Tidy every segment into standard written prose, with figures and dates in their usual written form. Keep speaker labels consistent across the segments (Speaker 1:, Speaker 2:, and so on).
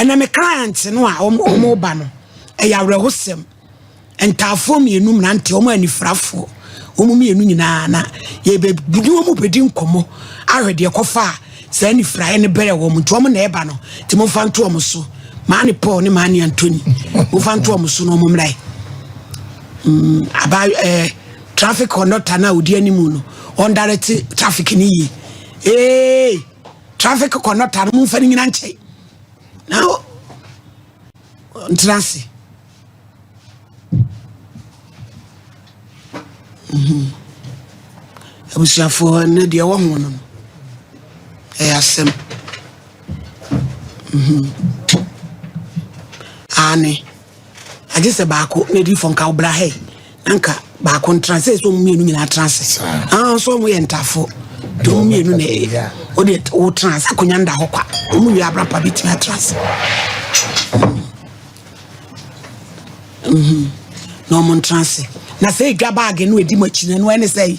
Speaker 1: ɛna me client no a ɔmo ba no ɛyɛ awerɛhosɛm ɛntaafo mmienu mmerante ɔmo anifrafo ɔmo mmienu nyinaa na yɛbɛbudi ɔmo bɛdi nkɔmmɔ ahwɛ deɛ kɔfa a saa nifraeɛ ne bɛrɛ wɔ mo nti ɔmo na ɛba no nti momfa nto ɔmo so maane Paul ne maane Anthony momfa nto ɔmo so no ɔmo mmrae traffic conductor na odi animu no on direct traffic ni yi traffic conductor no mfa ni nyina nkyɛ now ntrase abusuafo na de wo ho no asem ane agese baako na di fonka obra he anka ba contrase so mienu nyina transe so mo yentafo to mienu na o de o trans akonya nda hokwa o mu wi abrapa bitima transe no mo transe na say dwa bag no edi machi na no ene say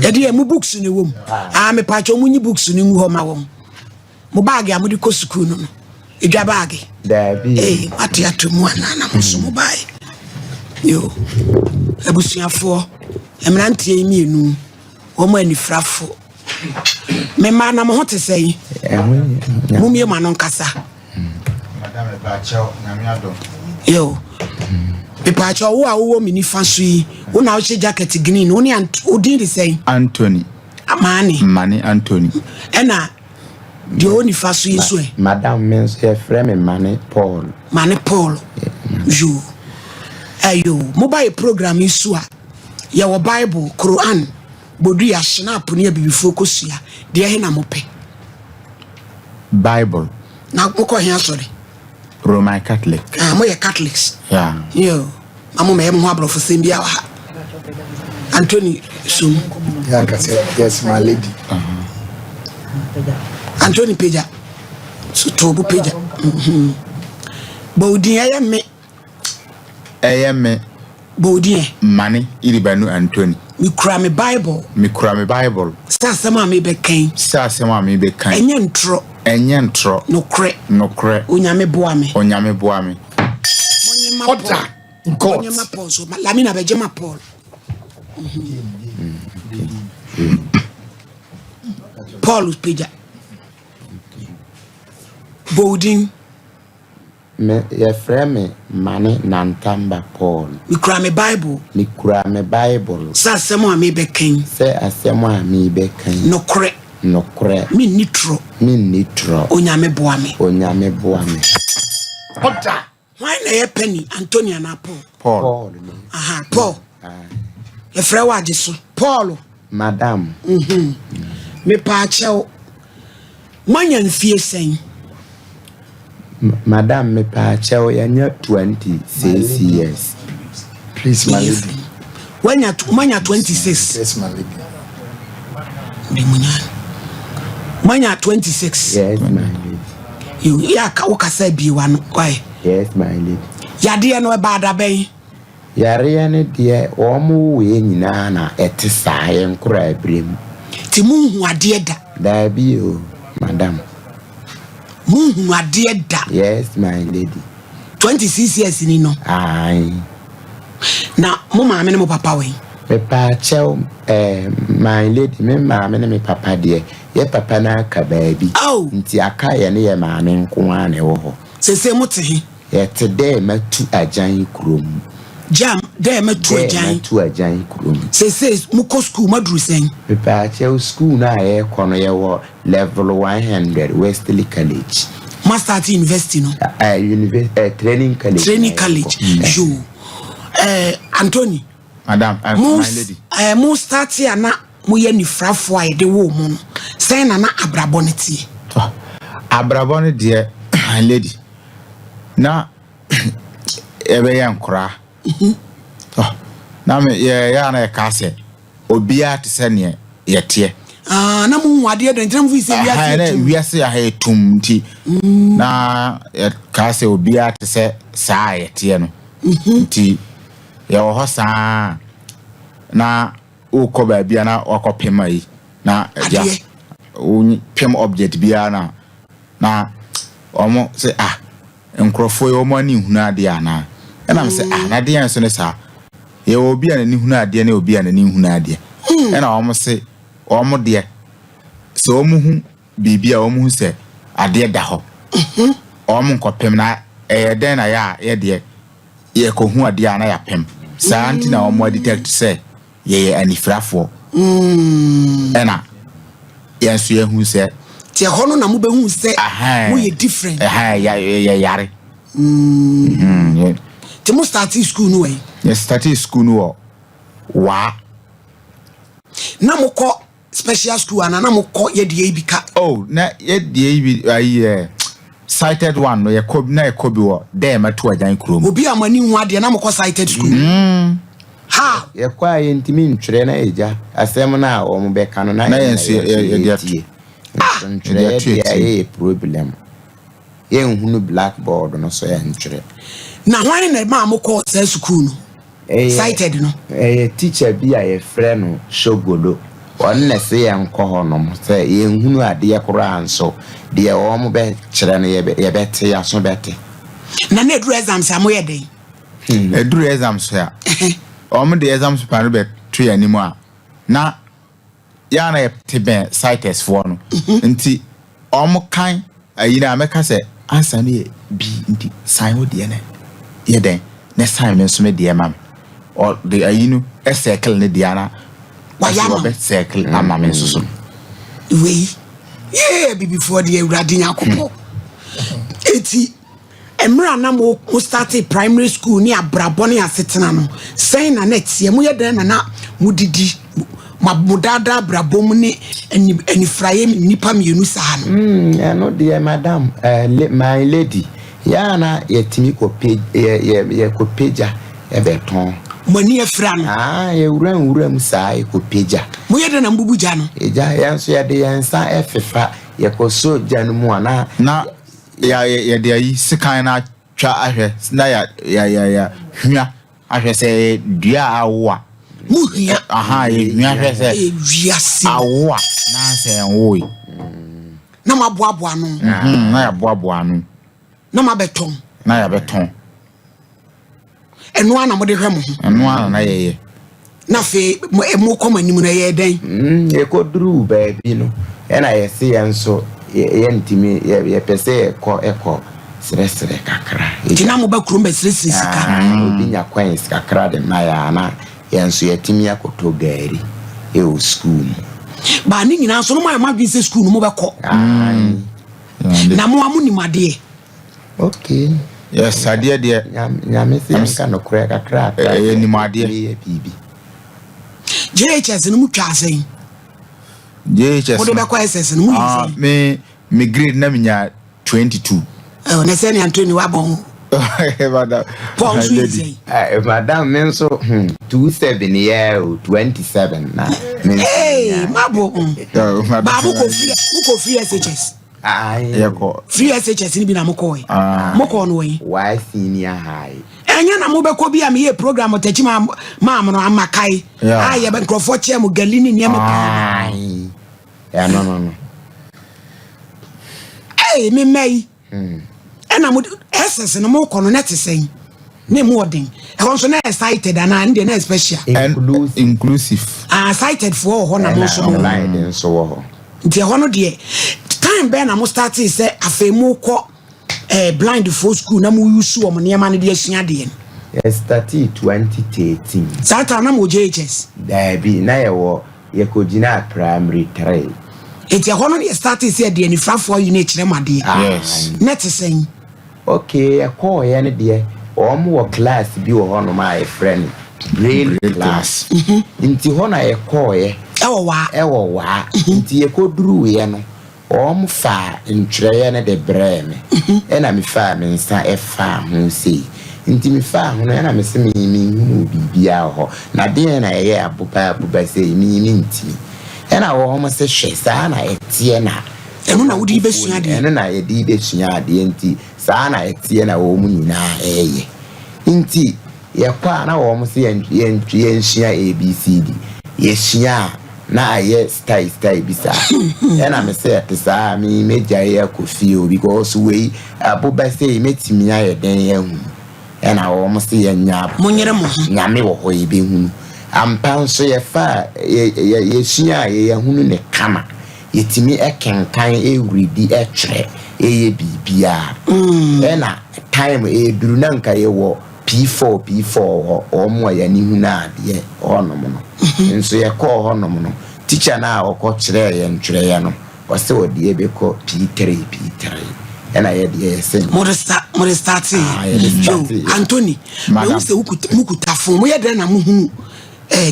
Speaker 1: edi e mu books ne wom me pa cho mu nyi books ne ngu ho ma wom mo bag ya mo di ko school no edwa bag
Speaker 2: dabi
Speaker 1: ati atumu ana mo so mo bai yo abusuafo emrantie mienu omo anifrafo me ma na mo hote sei mumie ma no nkasa
Speaker 3: madame Bachao nyame adom
Speaker 1: yo pepacho wo a wo mini faso yi wo na wo che jacket green wo ni odin de sei
Speaker 3: Anthony mani Anthony
Speaker 1: ena de oni faso yi so e
Speaker 2: madame means a friend mani Paul yo ayo mobile program isu a ya wo Bible Quran bodu ya snap ne ya bibi focus ya de he na mope
Speaker 3: Bible
Speaker 1: na ko he asori
Speaker 3: Roman Catholic
Speaker 1: mo ye Catholics
Speaker 3: yo
Speaker 1: mamo me mo abrofo sembia wa Anthony sum
Speaker 4: ya ka say yes my lady
Speaker 1: Anthony Peja so tobu Peja Bodi
Speaker 3: me
Speaker 1: Bodi
Speaker 3: mani iribanu Anthony
Speaker 1: mi kura me Bible sa sama me be kan enye ntro no kre onyame boa me
Speaker 4: order in court
Speaker 1: onyama Paul so lamina be jema Paul Paul Peja Bodin
Speaker 2: me ye frame mani nantamba Paul
Speaker 1: mi kura me Bible sa sama me be kan
Speaker 2: se asema mi be kan
Speaker 1: no kre mi nitro onyame boa me
Speaker 4: order
Speaker 1: why na ye penny Antonia na
Speaker 3: Paul
Speaker 1: Paul e frɛ wa ajeso Paul
Speaker 2: madam
Speaker 1: me pa achew manya nfie sen
Speaker 2: madam me pa achew ya 26 years
Speaker 4: please my lady
Speaker 1: manya 26
Speaker 4: yes my lady
Speaker 1: manya 26
Speaker 2: yes my lady
Speaker 1: you ya ka ukasa biwa no why
Speaker 2: yes my lady
Speaker 1: yade no ba da ben
Speaker 2: yare ne de omo we nyina na etisa ye nkura abrem
Speaker 1: ti munhu ade da
Speaker 2: bi o madam
Speaker 1: munhu ade da
Speaker 2: yes my lady
Speaker 1: 26 years ni no
Speaker 2: ai
Speaker 1: na mo ma me ne mo papa we
Speaker 2: me pa chew my lady me ma me ne me papa de ye papa na ka baabi nti aka ye ne ye ma me nko a ne wo ho
Speaker 1: sese mo te he
Speaker 2: ye te de matu ajan kurom
Speaker 1: jam de matu
Speaker 2: ajan kurom
Speaker 1: sese mu ko school madru sen
Speaker 2: me pa chew school na ye kono ye wo level 100 Wesley College
Speaker 1: master at university no
Speaker 2: university training college
Speaker 1: you Anthony
Speaker 3: madam my lady
Speaker 1: mo start ya na mo ye nifrafo a de wo mo no sen na abraboneti
Speaker 3: abrabone de my lady na ebe ya nkura na me ya na ka se obia te se ne yete
Speaker 1: na mu wade de ntam fu se
Speaker 3: wiase ya hetum ti na ka se obia te se saa yete no ti ya wo hosa na uko ba bia na wakopema yi na ja pem object bia na omo say nkrofo ye omo ani hunu ade ana na me say na de yanso ne sa ye obi anani hunu ade na obi anani hunu ade na omo say omo de so omo hu bibia omo hu say ade da ho omo nkopem na den na ya ye de ye ko hu ade ana ya pem sa anti na omo detect say ye anifrafo ena yanso ye hu say
Speaker 1: ti hono na mo be hu say mo ye different
Speaker 3: ya yare
Speaker 1: ti mo start school no way
Speaker 3: yes start school no wa
Speaker 1: na mo ko special school ana na mo ko ye de ibika
Speaker 3: na ye de ibi cited one no ye ko na ye ko bi wo there ma to ajan krom
Speaker 1: obi amani hu ade na mo ko cited school ha
Speaker 2: ye kwa ye ntimi ntwere na eja asem na o mo be kanu na
Speaker 3: ye de
Speaker 2: ntwere ye problem ye nhunu blackboard no so ye ntwere
Speaker 1: na hwan na ma mo ko say school no cited no
Speaker 2: teacher bi a ye frɛ no Shogolo on na se ye nkɔ ho no say ye nhunu ade ye kora anso de o mo be kyerɛ no ye be te ya so bete
Speaker 1: na edru exams amoye den
Speaker 3: edru exams ya omo de exams pa no be tu ya nimu a na ya na te ben cites for no nti omo kan ayina ameka se answer ne bi nti sign wo de na ye den na sign me so me de mam or the ayinu a circle ne de ana
Speaker 1: wa ya
Speaker 3: be circle ama me so
Speaker 1: we be before the Uradi Yakopo eti emra na mo start primary school ni abraboni asetena no saying na net ye mo ye den na mudidi mabudada brabom ni eni fraye nipa mienu sa no
Speaker 2: ya no dear madam my lady ya na yetimi ko page ye ko peja e beton
Speaker 1: mani efra no
Speaker 2: ye wuram sa e ko peja
Speaker 1: mo ye den na mbubuja no
Speaker 2: eja ya so ya de yansa efefa ye ko so janu mu ana
Speaker 3: na ya de ayi sikan na twa ahwe na ya hwia ahwe se dua awa
Speaker 1: muhia
Speaker 3: ye hwia ahwe se
Speaker 1: wiase
Speaker 3: awa na se enwoi
Speaker 1: na maboaboa no
Speaker 3: na ya boaboa no
Speaker 1: na mabeton
Speaker 3: na ya beton
Speaker 1: eno ana mo de hwemo ho
Speaker 3: eno ana na ye
Speaker 1: na fe mo komani na ye den
Speaker 2: ye ko dru ba bi no na ye se yanso ye ntimi ye pese eko sere kakra
Speaker 1: tina mo ba krum ba sere sika
Speaker 2: obi nya kwan kakra de na ya na yanso yetimi akoto gari e o school
Speaker 1: ba ni nyina so no ma dwi se school no mo be ko na mo amuni made
Speaker 2: okay
Speaker 3: yes ade de
Speaker 2: nyame se nka no kra kakra
Speaker 3: ni made
Speaker 2: ye bibi
Speaker 1: JHS no mutwa asen
Speaker 3: JHS
Speaker 1: mo do be ko SS no mu
Speaker 3: me grade na minya 22
Speaker 1: na se ni Anthony wa bon
Speaker 3: madam
Speaker 1: Paul Sweezy
Speaker 2: madam menso 27 year 27 na
Speaker 1: mabo babu ko free SHS
Speaker 3: yeko
Speaker 1: free SHS ni bi na mo ko no we
Speaker 2: why senior high
Speaker 1: enya na mo be ko bi am ye program otachi ma no amakai ye be nkrofo che mo galini ni am
Speaker 2: no
Speaker 1: me mai ena mo SS no mo ko no net sen ne mo odin e won so na excited ana and na special
Speaker 3: inclusive
Speaker 1: excited for ho na mo so
Speaker 2: online den so ho
Speaker 1: nti ho no de time be na mo start say afemu ko blind for school na mo use wo mo ne ma ne de asua de
Speaker 2: started 2013
Speaker 1: sata na mo JHS
Speaker 2: da bi na ye wo ye ko gina primary 3
Speaker 1: eti ho no de start say de ni frafo unit kire ma de
Speaker 3: yes
Speaker 1: net sen
Speaker 2: okay call ye ne de wo class bi wo ho no my friend brain class nti ho na ye call ye e wo wa nti ye ko duru ye no o fa ntwere ye ne de breme e na me fa me nsa e fa ho sei nti me fa ho no e na me se me hu bibia ho na de na ye abuba sei mi nti e na wo ho se hwe sa na etie na
Speaker 1: eno na wudi besua de
Speaker 2: eno na ye di besua de nti sa na etie na wo mu nyina eye nti ye kwa na wo mo se ye nsua ABCD ye sua
Speaker 3: na aye style bisa and I'm say to say me meja ya ko feel because we aboba say metimi aye den ehun and I almost say nya
Speaker 1: monyere mo
Speaker 3: nyame wo ho ibe hu ampa nso ye fa ye sua ye hunu ne kama yetimi ekenkan ewridi ekyere eye bibia na time eduru na nka ye wo P4 omo ya ni hu na ade onom no nso ye call honom no teacher na okọ kyerɛ ye ntwerɛ ya no wase odi ebe kɔ P3 na ye de se
Speaker 1: modesta Anthony we say mukuta fo mo ye de na muhu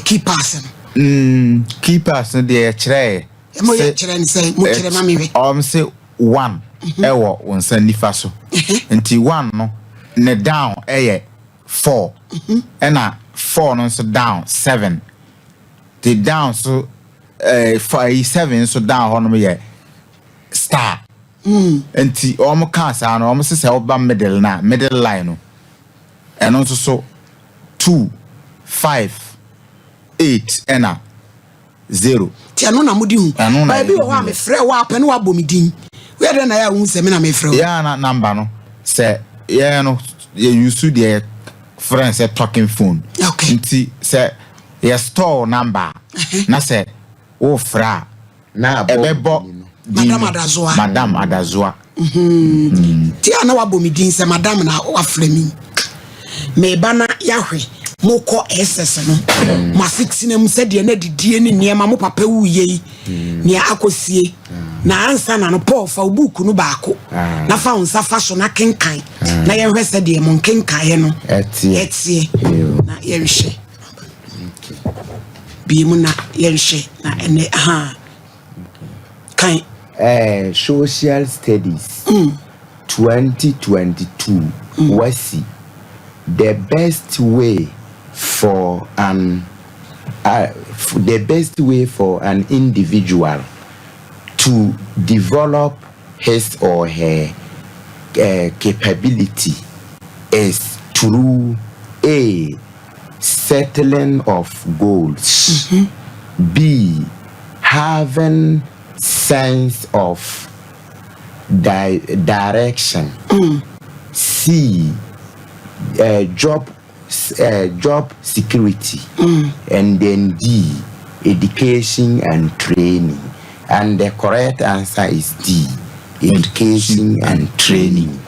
Speaker 1: keepers
Speaker 3: no keepers no de kyerɛ
Speaker 1: mo ye kyerɛ nse mo kyerɛ ma mewe
Speaker 3: say 1 ewo wonsa nifa so nti 1 no ne down 4 and 4 no so down 7 the down so 7 so down hono ye star enti omo kan sa no omo se oba middle line no eno so 2 5 8 and 0
Speaker 1: ti ano na mudi hu ba bi wo me frɛ wo apɛ no wa bɔ midin we dey na ya hu se me na me frɛ
Speaker 3: ya na number no se ye no you use the friend say talking phone
Speaker 1: okay
Speaker 3: nti say your store number na say wo fra na ebebo madam adazoa
Speaker 1: ti ana wa bɔ midin se madam na wa frɛ mi me ba na yahwe moko SS no ma 6 na mu se de na didie ni niema mo papa wuye ni akosie na ansa na no Paul fa book no baako na fa unsa fa so na kenkan na ye hwe se de mo kenkan ye no etie na ye hwe bi mu na ye hwe na ene kan
Speaker 3: social studies 2022 wasi the best way for an individual to develop his or her capability is through A, settling of goals, B, having sense of direction, C, job security, and then D, education and training. And the correct answer is D, education and training.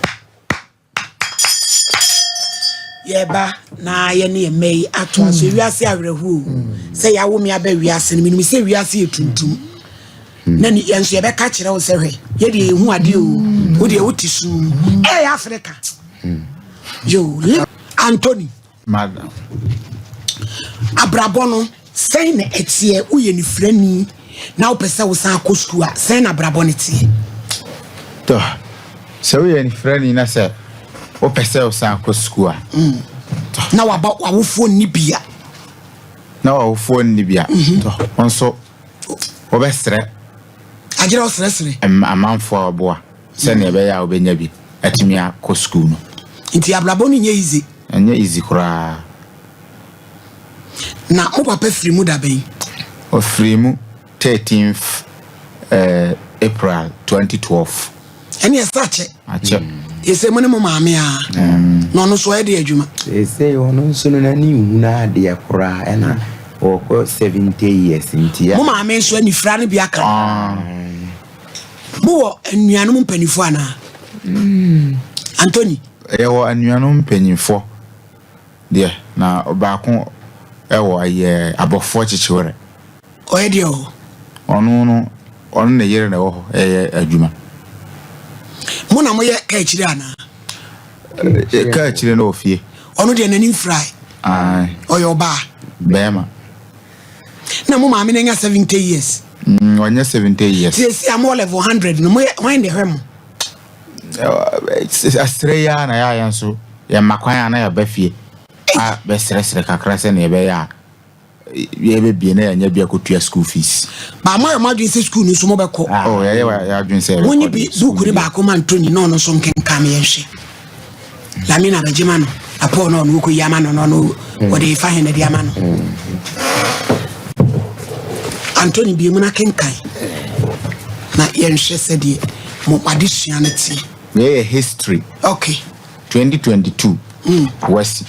Speaker 1: Yeba na ye ne mei atwa so wiase awrehu say ya wo me aba wiase no me say wiase etuntum na ni yenso ye be ka kire wo se hwe ye de ehu ade o wo de wotisu Africa yo Anthony
Speaker 3: madam
Speaker 1: abrabono say na etie wo ye ni frani na wo pese wo san ko school say na abrabone tie
Speaker 3: to say wo ye ni frani na say o pese o san ko school
Speaker 1: na wa wo phone ni bia
Speaker 3: to onso o be sere
Speaker 1: agire o sere
Speaker 3: amanfo aboa se na ebe ya obenya bi atimi akọ school no
Speaker 1: nti abraboni nye easy
Speaker 3: anya easy kura
Speaker 1: na mo papa free mu da ben
Speaker 3: o free mu 13th April 2012
Speaker 1: eni esache
Speaker 3: ache
Speaker 1: ese mo ne mo maame a no no so e de adwuma
Speaker 2: ese ono nso no na ni hu na de kura ena o ko 70 years ntia
Speaker 1: mo maame so ani fra ne bia ka mo wo anuanu mpanifo ana Anthony
Speaker 3: ewo anuanu mpanifo de na obaako ewo aye abofo chichiwere
Speaker 1: o e de o
Speaker 3: ono na yere na wo adwuma
Speaker 1: mo na mo ye ka chire ana
Speaker 3: ka chire na ofie
Speaker 1: ono de nani fry o yo ba
Speaker 3: bema
Speaker 1: na mo maame na 70 years
Speaker 3: onye 70 years
Speaker 1: si am level 100 no mo when the hwem
Speaker 3: Australia na ya yanso ya makwan na ya bafie a be sere kakra se na be ya be bie na ya nya bia kotua school fees
Speaker 1: ba ma dwen se school no so mo be ko
Speaker 3: ya dwen se
Speaker 1: woni bi buku ri ba ko man Tony no no so nkenka me yenhwe lamina bejima no apo no no ko yama no no wo de fa hen de yama no Anthony bi mu na kenkan na yenhwe sɛdeɛ mo adesua ne te
Speaker 3: we history
Speaker 1: okay
Speaker 3: 2022 wasi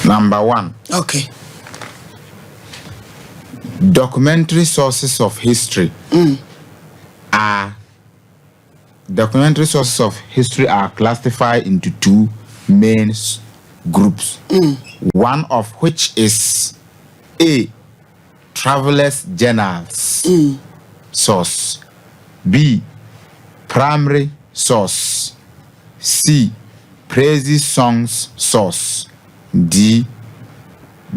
Speaker 3: Number 1
Speaker 1: okay
Speaker 3: documentary sources of history are classified into two main groups. One of which is A, travelers journals source, B, primary source, C, praises songs source, D,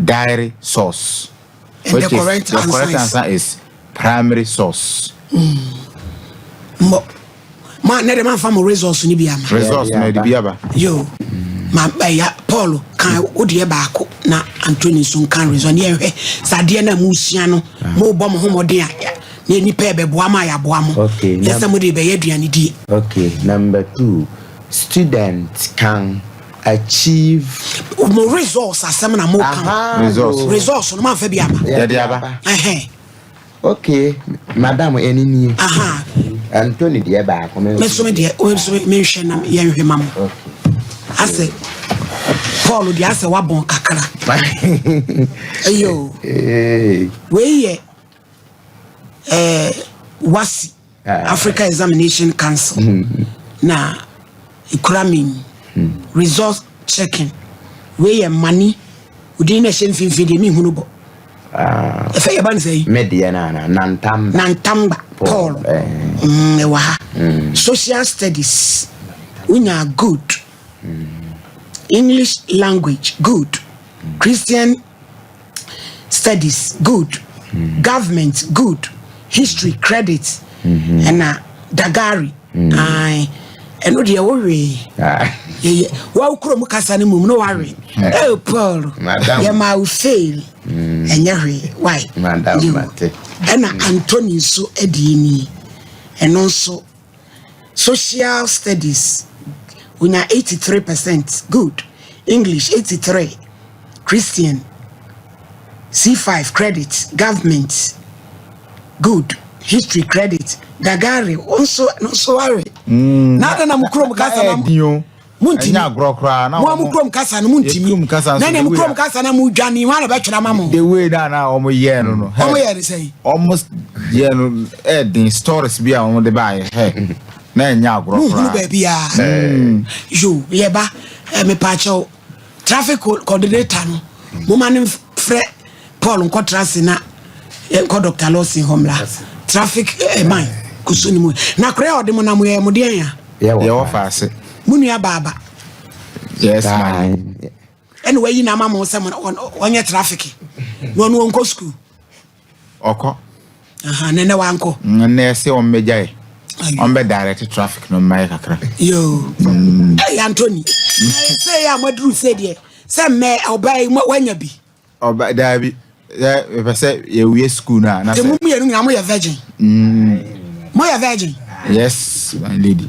Speaker 3: diary source.
Speaker 1: And the correct
Speaker 3: answer is primary source.
Speaker 1: Ma na dem afa mo resource ni bia ma
Speaker 3: Resource na di bia ba.
Speaker 1: Yo ma ya Paul kan odi e baako na Anthony so kan reason ye hwe sade na musua no mo bɔ mo homode a na nipa e beboa ma ya boa mo.
Speaker 2: Okay.
Speaker 1: Yes mo de be ye aduane die.
Speaker 2: Okay, number 2. Students can achieve
Speaker 1: mo resource asem na mo kan. Resource no ma fa bia ma.
Speaker 3: Ya dia ba.
Speaker 2: Okay, madam enini. Anthony de ba ko me
Speaker 1: so me de o so me hwe na ye hwe mam. Ase Paul de ase wa bon kakara. Ayo. We ye wasi Africa Examination Council. Na economy resource checking. We ye money udi na shen finfin mi hunu bo. Efe ye ban say
Speaker 2: media na
Speaker 1: nantamba Paul social studies unya good English language good Christian studies good government good history credit and dagari eno de worry wa ukro mu kasa ne mum no worry Paul ya ma fail enye why
Speaker 2: madam mate
Speaker 1: ena Anthony so edieni eno so social studies unya 83% good English 83 Christian C5 credit government good history credit dagari also no so worry na na mukro mu kasa na muntimi
Speaker 3: anya grokra na
Speaker 1: mo mukrom kasa no muntimi na na mukrom kasa na mu dwane wa na betwera mamo
Speaker 3: the way that na omo ye no
Speaker 1: omo ye say
Speaker 3: almost ye no the stories bia omo de buy na anya grokra
Speaker 1: mu ba bia yo ye ba me pacho traffic coordinator no mo man frɛ Paul nkotrase na ko Dr. Lawson Homla traffic man kusuni mu na kra ode mo na mo ye mo de ya
Speaker 3: ye wo faase
Speaker 1: munua baba
Speaker 3: yes man
Speaker 1: anyway you na mama say onye traffic no no onko school
Speaker 3: oko
Speaker 1: nene wanko
Speaker 3: nne se on mejae on be direct traffic no mai kakra
Speaker 1: yo hey Anthony say ya madru say de say me obay wanya bi
Speaker 3: oba da bi e say ye we school na
Speaker 1: say mu ye no mo ye virgin mo ye virgin
Speaker 3: yes my lady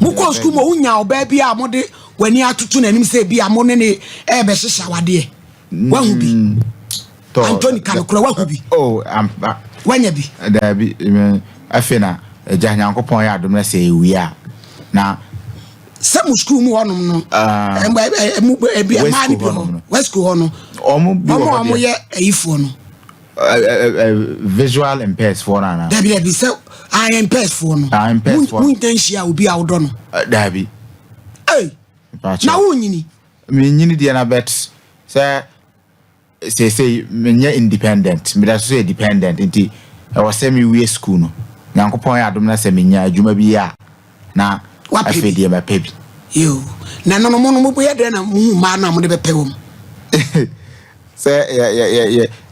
Speaker 1: muko school mo unya oba bia amode wani atutu nanim say bia mo ne be hyehyɛ wade wahu bi Anthony kan kura wahu bi
Speaker 3: oh am
Speaker 1: wanya bi
Speaker 3: da bi afena eja nyankopon ya adom na say ewia na
Speaker 1: some school mu honom no bia ma ni bi ho west school hono omo ye ayifo no
Speaker 3: visual impaired for na
Speaker 1: da bi say I am impaired for no mu intention obi a wodo no
Speaker 3: da bi
Speaker 1: na wo nyini
Speaker 3: me nyini dia na bet say me independent me da so dependent nti e was say me we school no nyankopon ya adom na say me nya adwuma bi ya na afedie ma pebi
Speaker 1: yo na no mo bo ye de na mu ma na mo de be pe wom
Speaker 3: say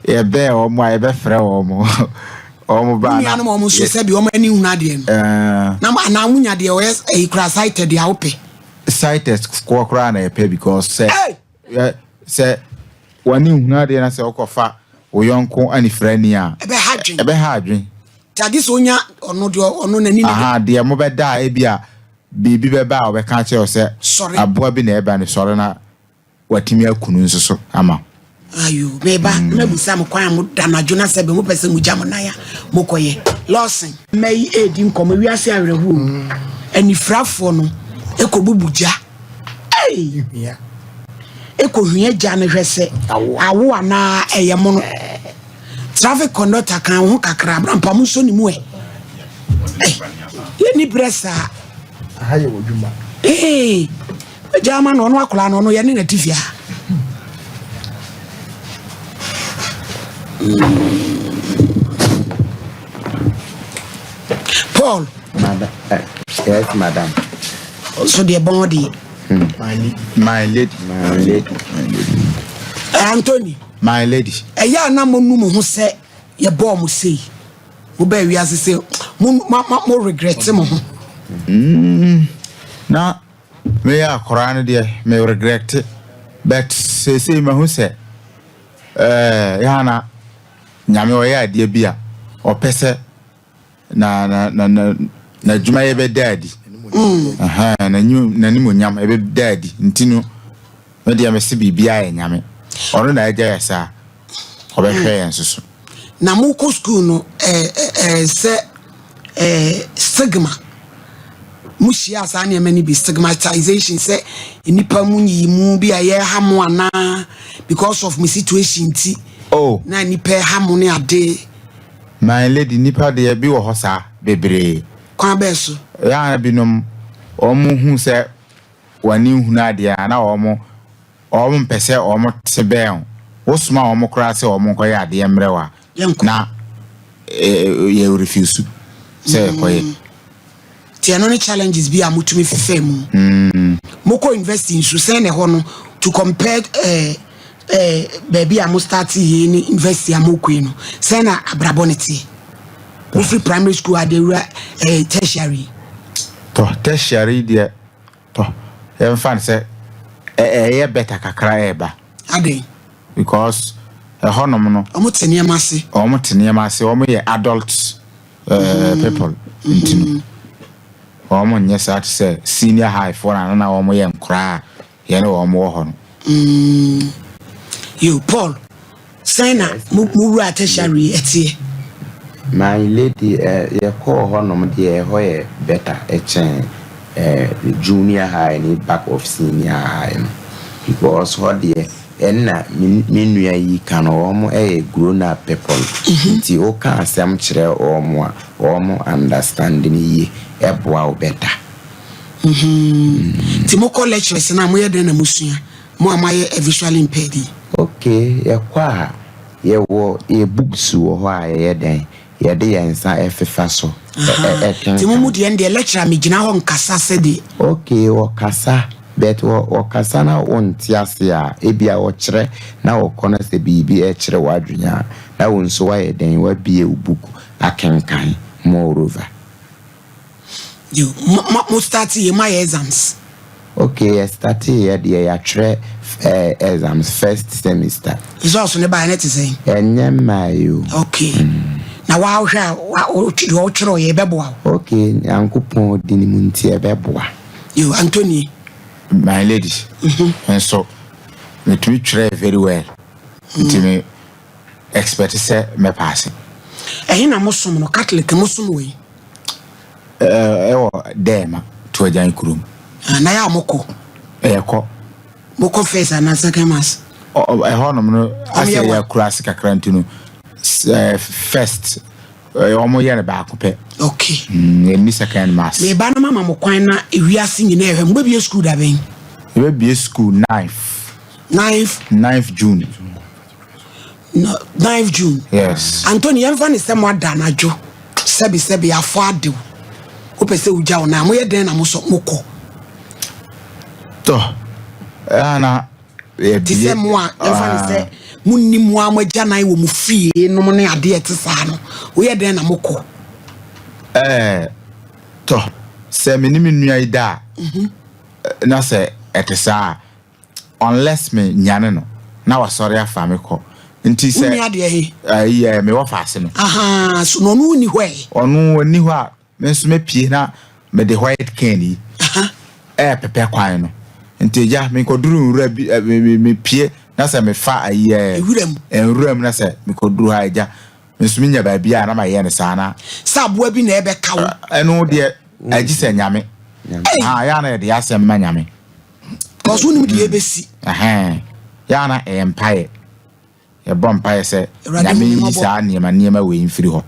Speaker 3: ya be o mo ya be frɛ o mo ba
Speaker 1: na no mo so say bi o ma ni hu na de na mu nya de o yes e kra cited ya ope
Speaker 3: cited ko kra na e pe because say wani hu na de na say okofa o yonko ani frɛ ni a e be hadwen
Speaker 1: tagi so nya ono nani
Speaker 3: de mo be da e bia bibi be ba o be ka che o say aboa bi na e ba ni sore na watimi akunu nso so ama
Speaker 1: ayo meba mebusa mo kwan mo danajo na sebe mo pese mo jam na ya mo koye Lawson mai edi nkomo wiase awerehu anifrafo no ekobubuja yeah ekohwie ja na hwese awo ana eyemo no traffic conductor kan ho kakra brampa mo so ni mu ye ni pressa
Speaker 4: ahaye wodwuma
Speaker 1: jama no no akola no ye ne natifia Paul
Speaker 2: madam yes madam
Speaker 1: so the body
Speaker 3: my lady
Speaker 1: Anthony
Speaker 3: my lady
Speaker 1: eya na mo nu mo ho se ye bo mo sei mo ba wi ase se mo regret mo ho
Speaker 3: na me ya korane de me regret but say ma hu se ya na nyame o ya de bia o pese na djuma ye be daddy na ni mo nyam e be daddy ntino me de me se bibia ye nyame oro na eja ya sa o be hwe yen susu
Speaker 1: na mo ko school no se stigma mushi asa na many be stigmatization say nipa munyi mu bi aye hamo ana because of my situation ti na nipa hamo ne ade
Speaker 3: my lady nipa de bi wo hosa bebre
Speaker 1: kwa beso
Speaker 3: ya binom omu hu se wani hu na ade na omu mpese omu tebe wo suma omu kra se omu ko ya ade mrewa na ye refuse say koye
Speaker 1: ti no challenges bi amutumi fefemu moko investing so say ne ho no to compare baby am start here ni invest amoko no say na abrabonity free primary school adewura tertiary
Speaker 3: tertiary dia to e fan say e better kakra eba
Speaker 1: ade
Speaker 3: because honom no
Speaker 1: omoteniema se
Speaker 3: omo ye adult people intino omo nyesa to say senior high for na omo ye nkra ye na omo wo ho no
Speaker 1: you Paul say na mu ra tertiary etie
Speaker 2: my lady ye call honom de ho ye better junior high ni back of senior high because what the enna menu yi kan omo grown up people ti o kan asem kire omo understanding yi eboa better
Speaker 1: ti mo college na mo ye den na musua mo amaye visually impaired
Speaker 2: okay ye kwa ye wo e books wo ho a ye den ye de yensa efefa so
Speaker 1: ti mo mu de en de lecturer me gina ho nkasa se de
Speaker 2: okay wo kasa bet wo kasa na on tiase a ebia wo kire na wo kona se bibi e kire wadwenya na wo nso wa ye den wa bie ubuku akenkan moreover
Speaker 1: you mo start ye my exams
Speaker 2: okay I start here the ya exams first semester
Speaker 1: results ne ba net say
Speaker 2: enyemayo
Speaker 1: okay na wa hwa wo chiro ye beboa
Speaker 2: okay yankopon dini munti e beboa
Speaker 1: you Anthony
Speaker 3: my lady and so me to try very well me expect say me pass
Speaker 1: na mosom no Catholic mosom we
Speaker 3: ewo dem to ajan kurum
Speaker 1: na ya moko moko first and second mass
Speaker 3: honom no ase ya kurasi kakrantino first omo ye na ba akopɛ
Speaker 1: okay
Speaker 3: ni second mass
Speaker 1: me ba na mama mo kwan na ewiase nyina ehwe mgbe bi school da ben
Speaker 3: we be school 9th June
Speaker 1: no 9th June
Speaker 3: yes
Speaker 1: Anthony yemfa ne sɛ mo ada najo sebi afo ade o pese uja o na mo ye den na mo so moko
Speaker 3: to ana e
Speaker 1: bi se mo a yemfa ne sɛ munni mu amagya nan wo mu fie no mo ne ade etesa no wo ye den na moko
Speaker 3: to se me ni nua ida na se etesa unless me nyane no na wasori afa me ko nti se
Speaker 1: ni ade he
Speaker 3: ayi me wo faase no
Speaker 1: so no no ni hwe
Speaker 3: onu ni hɔ a me nso me pie na me de white candy pepe kwan no nti ja me koduru nra me pie na se me fa aye enwuram na se me koduru ha ja me sumi nya ba bia na ma ye ne sana
Speaker 1: saboa bi na ebe kawo
Speaker 3: eno de agi se nyame ya na de asem ma nyame
Speaker 1: cause unim de ebesi
Speaker 3: ya na empire ye bompaye se nyame yi sa niema we mfiri ho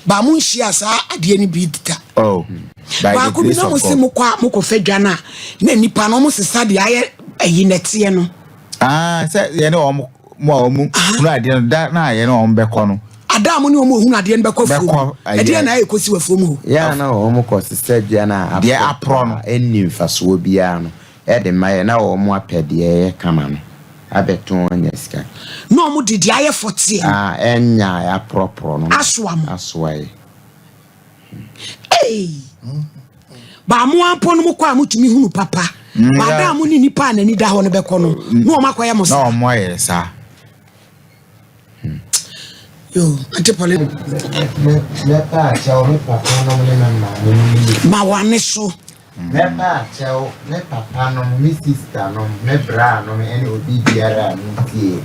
Speaker 1: ba mu nhia sa ade ni bi dita ba ko bi na mo se mo ko fedwa na nipa no mo sesa de aye ayi nete no
Speaker 3: se ye ne o mo no ade na ye ne o mbekọ no
Speaker 1: Adam ni omo hunu ade nbekọ fu ade na ekosi wa fu mu
Speaker 2: ya na omo ko sesa dua na
Speaker 3: de apro no
Speaker 2: eni mfaso bia no e de maye na omo apede ye kama no abeton anya sika
Speaker 1: no omo didi aye 40
Speaker 2: enya ya propro no aswae
Speaker 1: ba mo ampo no mo kwa mutumi hunu papa ba Adam ni nipa na ni da ho no bekọ no no omo akwaya mo sa
Speaker 3: no omo ye sa
Speaker 1: yo ante pole
Speaker 2: me pa cha o me papa no me na
Speaker 1: ma wane so
Speaker 2: me pa cha o me papa no me sister no me bra no me ene obi biara no tie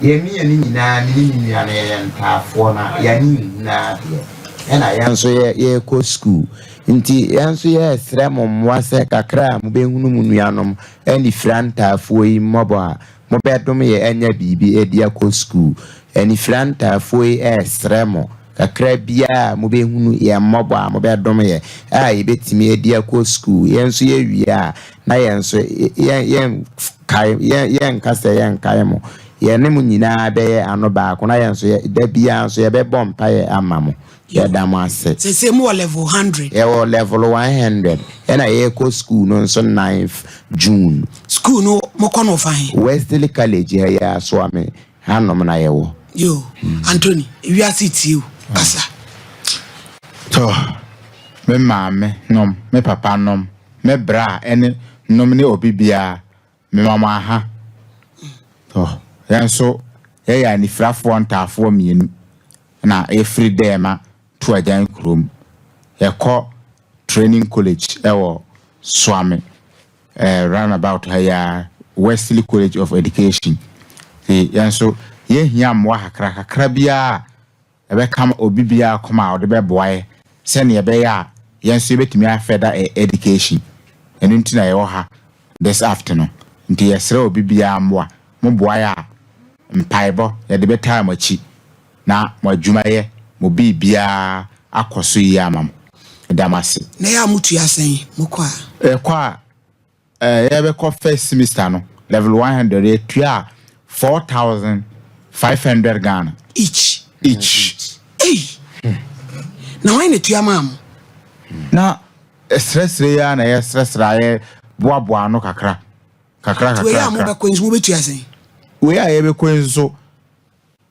Speaker 2: ye mi ani nyina ni nyina na ye ntafo na ya ni nyina de na ya nso ye ko school nti ya nso ye sre momwa se kakra mo be hunu mu nuanom eni frantafo yi mobo a mo be dom ye enya bibi edi ko school eni frantafo yi sremo kakra bia mo be hunu ye mobo a mo be dom ye ye betimi edi ko school ye nso ye wia na ye nso ye kai ye nkasa ye nkai mo ye ne mu nyina be ano ba ko na ye nso ye da bia nso ye be bompa ye amamo ye damase
Speaker 1: se mo level 100
Speaker 2: ye wo level 100 ena ye ko school no nso 9th June
Speaker 1: school no mo kono fahin
Speaker 2: Wesley College ya so ame hanom na ye wo
Speaker 1: yo Anthony wi asiti o asa
Speaker 3: to me mama nom me papa nom me bra ene nom ne obibia me mama ha to yanso ye ya ni frafo ntafo mienu na every day ma to ajan krom ye ko training college ewo swame roundabout haya Wesley College of Education yanso ye hiam wa hakra bia ebe kam obibia koma ode be boy se ne be ya yanso betimi afeda education enu ntina ye ha this afternoon nti yesre obibia amwa mo boy a mpaibo ye de be time achi na mo adwuma ye mo bibia akoso yi amam damase
Speaker 1: na ya mutu ya sen mo kwa
Speaker 3: ye be ko first semester no level 100 ye tua 4,500 Ghana each
Speaker 1: na why ne tua mam
Speaker 3: na stress ya na ye stress ra ye boaboa no kakra
Speaker 1: we ya mo be ko nzu mo be tua sen
Speaker 3: we ya ye be ko nzu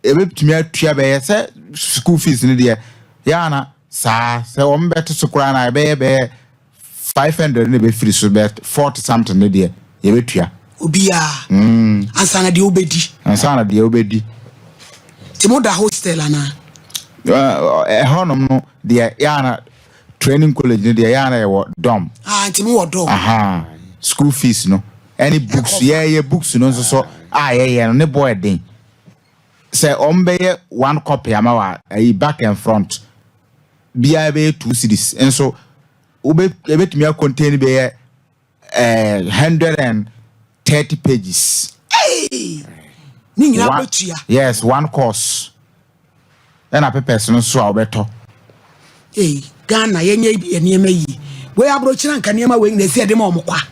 Speaker 3: ebe tumi atua be ye se school fees ni de ya na sa se o mbeto sukura na be 500 ne be free so be 40 something ne de ye be tua
Speaker 1: obia ansana de obedi timo da hostel ana
Speaker 3: honom no de ya na training college ne de ya na ye dom
Speaker 1: timo wo dom
Speaker 3: school fees no any books ye books no so ye no ne boy den say ombe one copy amawa back and front bia be 2 cedis enso ebetumi a contain be 130 pages
Speaker 1: ni nyina betua
Speaker 3: yes one course na papers no so obeto
Speaker 1: Ghana yenye enema yi we abrochira nka nema we na si de ma omkwa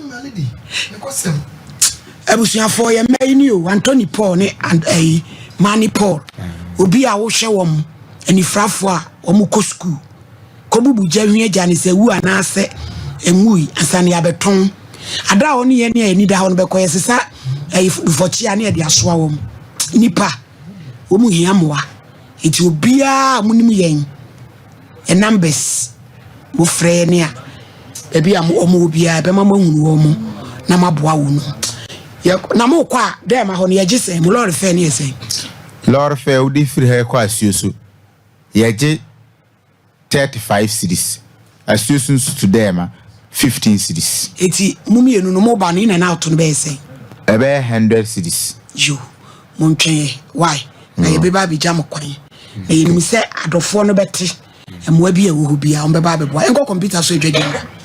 Speaker 4: malidi ekosem
Speaker 1: abusuafo ye mai ni o Anthony Paul ne and Manny Paul obi a wo hwe wom anifrafo a omko school kobubu jahwe agya ne se wu anase enwui asane abeton ada oni ye ne ani da ho no bekoye sesa fochi ane de asoa wom nipa omu hiamoa eti obia munim yen numbers wo frɛ ne a ebi am omo obia be mama hunu wo mo na maboa wo no na mo kwa dem ho ne yegye sɛ mo lord fɛ ne yesɛ
Speaker 3: lord fɛ odi firi ha kwa asuoso yegye 35 cedis asuoso to dem 15 cedis.
Speaker 1: Eti mumi enu no moba no in na out no be say.
Speaker 3: Ebe 100 cedis.
Speaker 1: You montwe why? Na ye beba bi jam kwan. Na ye nim say adofo no beti. Emwa bi awuhu bia on beba bebo. Enko computer so edwedwe.